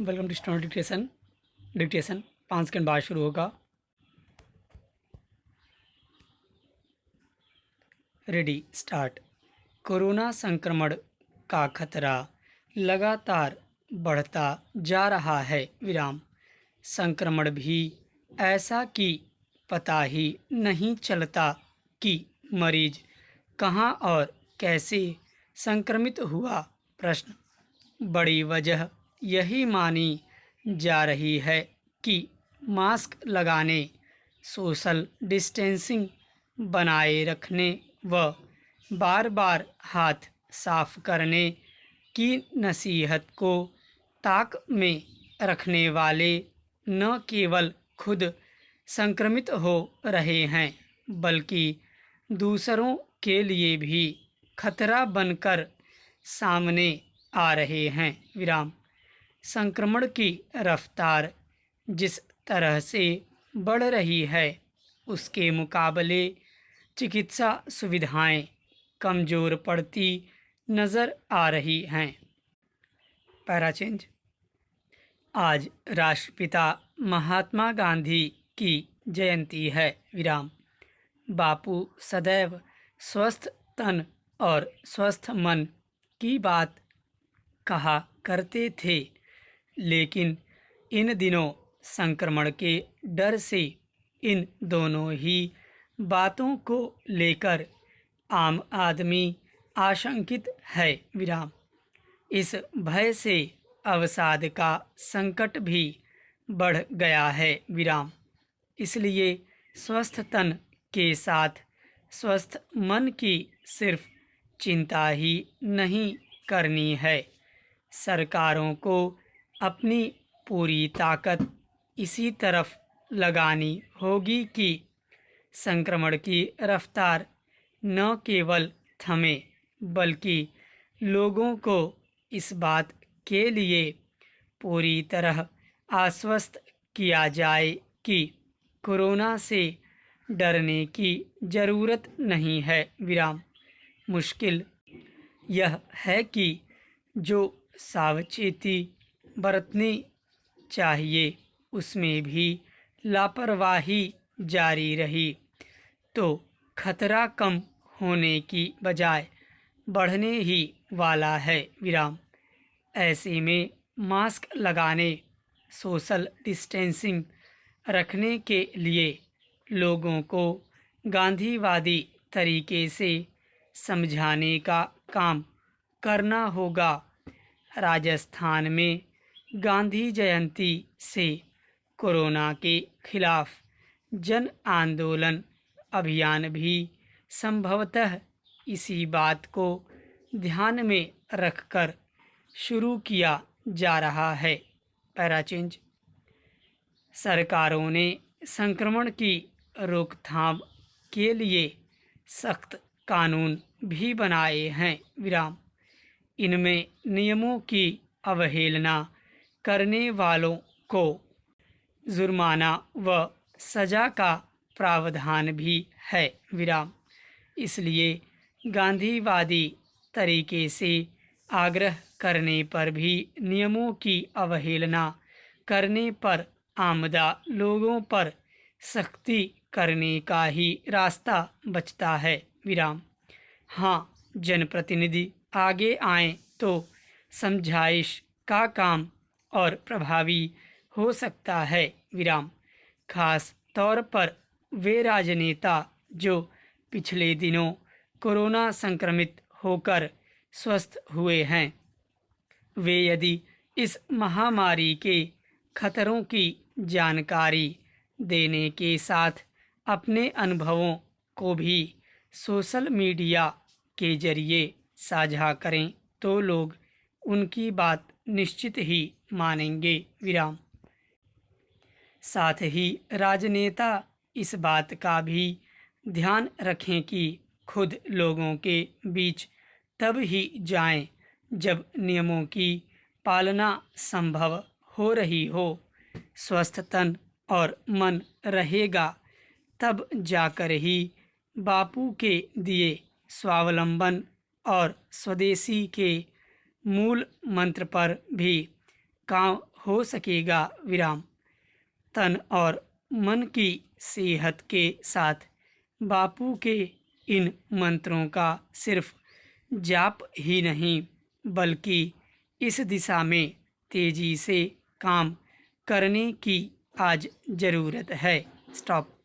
Welcome to student dictation 5 second बाद शुरू होगा। Ready start. कोरोना संक्रमण का खतरा लगातार बढ़ता जा रहा है। विराम। संक्रमण भी ऐसा कि पता ही नहीं चलता कि मरीज कहाँ और कैसे संक्रमित हुआ। प्रश्न। बड़ी वजह यही मानी जा रही है कि मास्क लगाने, सोशल डिस्टेंसिंग बनाए रखने व बार बार हाथ साफ करने की नसीहत को ताक में रखने वाले न केवल खुद संक्रमित हो रहे हैं बल्कि दूसरों के लिए भी खतरा बनकर सामने आ रहे हैं। विराम। संक्रमण की रफ्तार जिस तरह से बढ़ रही है उसके मुकाबले चिकित्सा सुविधाएं कमज़ोर पड़ती नज़र आ रही हैं। पैराचेंज। आज राष्ट्रपिता महात्मा गांधी की जयंती है। विराम। बापू सदैव स्वस्थ तन और स्वस्थ मन की बात कहा करते थे, लेकिन इन दिनों संक्रमण के डर से इन दोनों ही बातों को लेकर आम आदमी आशंकित है। विराम। इस भय से अवसाद का संकट भी बढ़ गया है। विराम। इसलिए स्वस्थ तन के साथ स्वस्थ मन की सिर्फ चिंता ही नहीं करनी है, सरकारों को अपनी पूरी ताकत इसी तरफ लगानी होगी कि संक्रमण की रफ्तार न केवल थमे बल्कि लोगों को इस बात के लिए पूरी तरह आश्वस्त किया जाए कि कोरोना से डरने की ज़रूरत नहीं है। विराम। मुश्किल यह है कि जो सावचेती बरतनी चाहिए उसमें भी लापरवाही जारी रही तो खतरा कम होने की बजाय बढ़ने ही वाला है। विराम। ऐसे में मास्क लगाने, सोशल डिस्टेंसिंग रखने के लिए लोगों को गांधीवादी तरीके से समझाने का काम करना होगा। राजस्थान में गांधी जयंती से कोरोना के खिलाफ जन आंदोलन अभियान भी संभवतः इसी बात को ध्यान में रखकर शुरू किया जा रहा है। पैराचेंज। सरकारों ने संक्रमण की रोकथाम के लिए सख्त कानून भी बनाए हैं। विराम। इनमें नियमों की अवहेलना करने वालों को जुर्माना व सज़ा का प्रावधान भी है। विराम। इसलिए गांधीवादी तरीके से आग्रह करने पर भी नियमों की अवहेलना करने पर आमदा लोगों पर सख्ती करने का ही रास्ता बचता है। विराम। हाँ, जनप्रतिनिधि आगे आएं तो समझाइश का काम और प्रभावी हो सकता है। विराम। खास तौर पर वे राजनेता जो पिछले दिनों कोरोना संक्रमित होकर स्वस्थ हुए हैं, वे यदि इस महामारी के खतरों की जानकारी देने के साथ अपने अनुभवों को भी सोशल मीडिया के जरिए साझा करें तो लोग उनकी बात निश्चित ही मानेंगे। विराम। साथ ही राजनेता इस बात का भी ध्यान रखें कि खुद लोगों के बीच तब ही जाएं जब नियमों की पालना संभव हो रही हो। स्वस्थ तन और मन रहेगा तब जाकर ही बापू के दिए स्वावलंबन और स्वदेशी के मूल मंत्र पर भी काम हो सकेगा विराम। तन और मन की सेहत के साथ बापू के इन मंत्रों का सिर्फ जाप ही नहीं बल्कि इस दिशा में तेजी से काम करने की आज ज़रूरत है। स्टॉप।